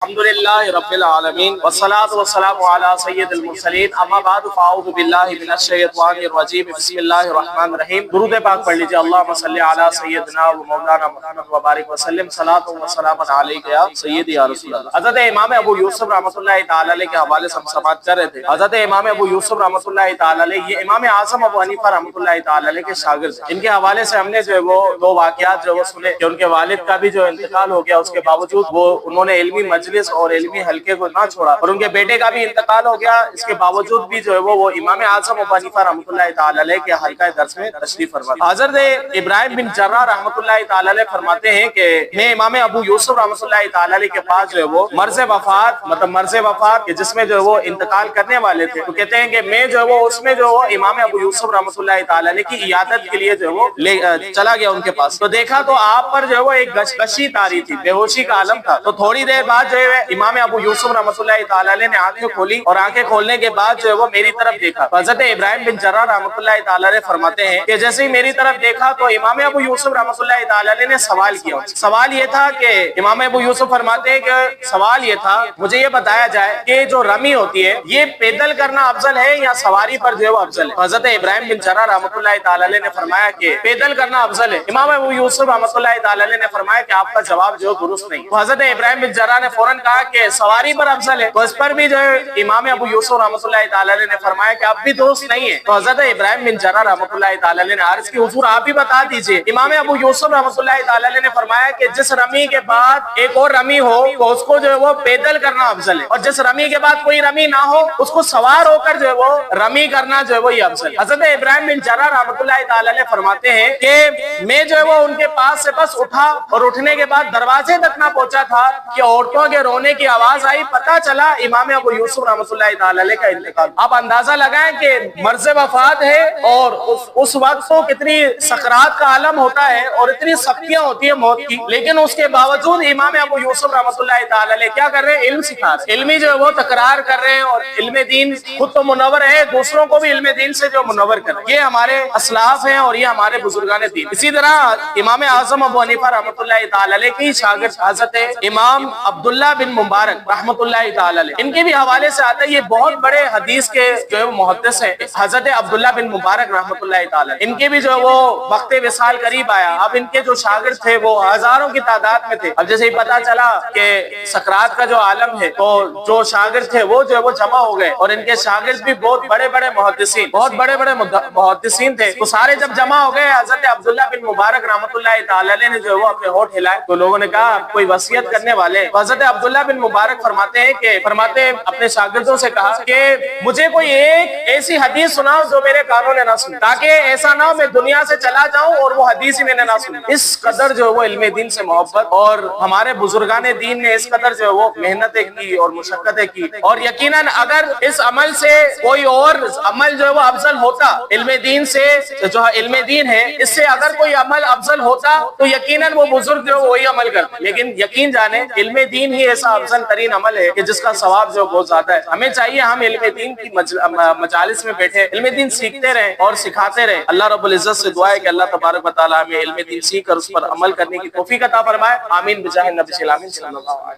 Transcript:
الحمدللہ رب العالمین والصلاة والسلام علی سید المرسلین اما بعد فاعوذ باللہ من الشیطان الرجیم بسم اللہ الرحمن الرحیم درود پاک پڑھ لیجئے اللہم صلی علی سیدنا و مولانا محمد وبارک وسلم صلاۃ و سلام علیک یا سیدی یا رسول اللہ۔ حضرت امام ابو یوسف رحمۃ اللہ تعالی علیہ کے حوالے سے ہم سماعت کر رہے تھے۔ حضرت امام ابو یوسف رحمۃ اللہ تعالی علیہ یہ امام اعظم ابو حنیفہ رحمۃ اللہ تعالی علیہ کے شاگرد ہیں۔ ان کے حوالے سے ہم نے جو ہے وہ دو واقعات جو وہ سنے کہ ان کے والد کا بھی جو انتقال ہو گیا، اس کے باوجود وہ انہوں نے علمی مجلس اور علمی حلقے کو نہ چھوڑا، اور ان کے بیٹے کا بھی انتقال ہو گیا، اس کے باوجود بھی جو ہے وہ امام اعظم ابو حنیفہ رحمۃ اللہ تعالی علیہ کے حلقہ درس میں تشریف فرما تھے۔ حضرت ابراہیم بن جرہ رحمۃ اللہ تعالی علیہ فرماتے ہیں کہ میں امام ابو یوسف رحمۃ اللہ تعالی علیہ کے پاس جو ہے وہ مرض وفات کہ جس میں جو ہے وہ انتقال کرنے والے تھے، تو کہتے ہیں کہ میں جو ہے وہ اس میں جو امام ابو یوسف رحمۃ اللہ تعالی علیہ کی عیادت کے لیے جو ہے وہ چلا گیا ان کے پاس، تو دیکھا تو آپ پر جو ہے وہ ایک گشگشی طاری تھی، بے ہوشی کا عالم تھا۔ تو تھوڑی دیر بعد جو ہے امام ابو یوسف رحمۃ اللہ تعالی علیہ نے آنکھیں کھولی، اور آنکھیں کھولنے کے بعد جو ہے وہ میری طرف دیکھا۔ حضرت ابراہیم بن جرہ رحمۃ اللہ تعالی علیہ فرماتے ہیں کہ جیسے ہی میری طرف دیکھا تو امام ابو یوسف رحمۃ اللہ تعالی علیہ نے سوال کیا۔ سوال یہ تھا کہ امام ابو یوسف فرماتے ہیں کہ سوال یہ تھا مجھے یہ بتایا جائے کہ جو رمی ہوتی ہے یہ پیدل کرنا افضل ہے یا سواری پر جو ہے وہ افضل ہے؟ حضرت ابراہیم بن جرہ رحمۃ اللہ تعالی علیہ نے فرمایا کہ پیدل کرنا افضل ہے۔ امام ابو یوسف رحمۃ اللہ تعالی علیہ نے فرمایا کہ آپ کا جواب جو درست نہیں۔ تو حضرت ابراہیم بن جرہ نے فوراً کہا کہ سواری پر افضل ہے، تو اس پر بھی جو ہے امام ابو یوسف رحمۃ اللہ تعالی علیہ نے فرمایا کہ اب بھی درست نہیں ہے۔ تو حضرت ابراہیم بن جرہ رحمۃ اللہ تعالی علیہ نے عرض کی حضور آپ بھی بتا دیجئے۔ امام ابو یوسف رحمۃ اللہ تعالی علیہ نے فرمایا کہ جس رمی کے بعد ایک اور رمی ہو تو اس کو جو ہے وہ پیدل کرنا افضل ہے، اور جس رمی کے بعد کوئی رمی نہ ہو اس کو سوار ہو کر جو ہے وہ رمی کرنا جو ہے وہ یہ افضل ہے۔ حضرت ابراہیم بن جرہ رحمۃ اللہ تعالی علیہ فرماتے ہیں کہ میں جو ہے وہ ان کے پاس سے بس اٹھا، اور اٹھنے کے بعد دروازے تک نہ پہنچا تھا کہ عورتوں کے رونے کی آواز آئی، پتہ چلا امام ابو یوسف رحمۃ اللہ تعالی علیہ کا انتقال۔ آپ اندازہ لگائیں کہ مرض وفات ہے، اور اس وقت تو کتنی سکرات کا عالم ہوتا ہے اور اتنی سختیاں ہوتی ہیں موت کی، لیکن اس کے باوجود امام ابو یوسف رحمۃ اللہ تعالی علیہ کیا کر رہے ہیں؟ علم سکھا رہے ہیں، علمی جو ہے وہ تکرار کر رہے ہیں، اور علم دین خود تو منور ہے، دوسروں کو بھی علم دین سے جو منور کر رہے ہیں۔ یہ ہمارے اسلاف ہیں اور یہ ہمارے بزرگان دین۔ اسی طرح امام اعظم ابو حنیفہ رحمۃ اللہ تعالی علیہ کی شاگرد حضرت امام عبداللہ بن مبارک رحمۃ اللہ تعالی علیہ، ان کے بھی حوالے سے آتا ہے، یہ بہت بڑے حدیث کے جو ہے محدث ہیں۔ حضرت عبداللہ بن مبارک رحمۃ اللہ تعالی علیہ، ان کے بھی جو ہے وہ وقت وصال قریب آیا، اب ان کے جو شاگرد تھے وہ ہزاروں کی تعداد میں تھے۔ اب جیسے ہی پتا چلا کہ سکرات کا جو عالم ہے تو جو شاگرد تھے وہ جو ہے وہ جمع ہو گئے، اور ان کے شاگرد بھی بہت بڑے بڑے محدثین تھے، تو سارے جب جمع ہو گئے حضرت عبداللہ بن مبارک رحمۃ اللہ تعالی علیہ نے جو ہے وہ اپنے ہونٹ ہلائے، تو لوگوں نے کہا کوئی وصیت کرنے والے؟ حضرت عبداللہ بن مبارک فرماتے ہیں کہ اپنے شاگردوں سے کہا کہ مجھے کوئی ایک ایسی حدیث سناؤ جو میرے کانوں نے نہ سنی، تاکہ ایسا نہ ہو میں دنیا سے چلا جاؤں اور وہ حدیث ہی میں نے نہ سنی۔ اس قدر جو ہے وہ علم دین سے محبت، اور ہمارے بزرگان دین نے اس قدر جو ہے وہ محنتیں کی اور مشقتیں کی، اور یقیناً اگر اس عمل سے کوئی اور عمل جو ہے وہ افضل ہوتا، علم دین سے جو علم دین ہے اس سے اگر کوئی عمل افضل ہوتا تو یقیناً وہ بزرگ جو وہی عمل کرتے، لیکن یقین جانے علم دین ہی ایسا افضل ترین عمل ہے کہ جس کا ثواب جو بہت زیادہ ہے۔ ہمیں چاہیے ہم علم دین کی مجالس میں بیٹھے علم دین سیکھتے رہیں اور سکھاتے رہیں۔ اللہ رب العزت سے دعا ہے کہ اللہ تبارک و تعالی ہمیں علم دین سیکھ کر اس پر عمل کرنے کی توفیق عطا فرمائے۔ آمین بجاہ نبی صلی اللہ علیہ وسلم۔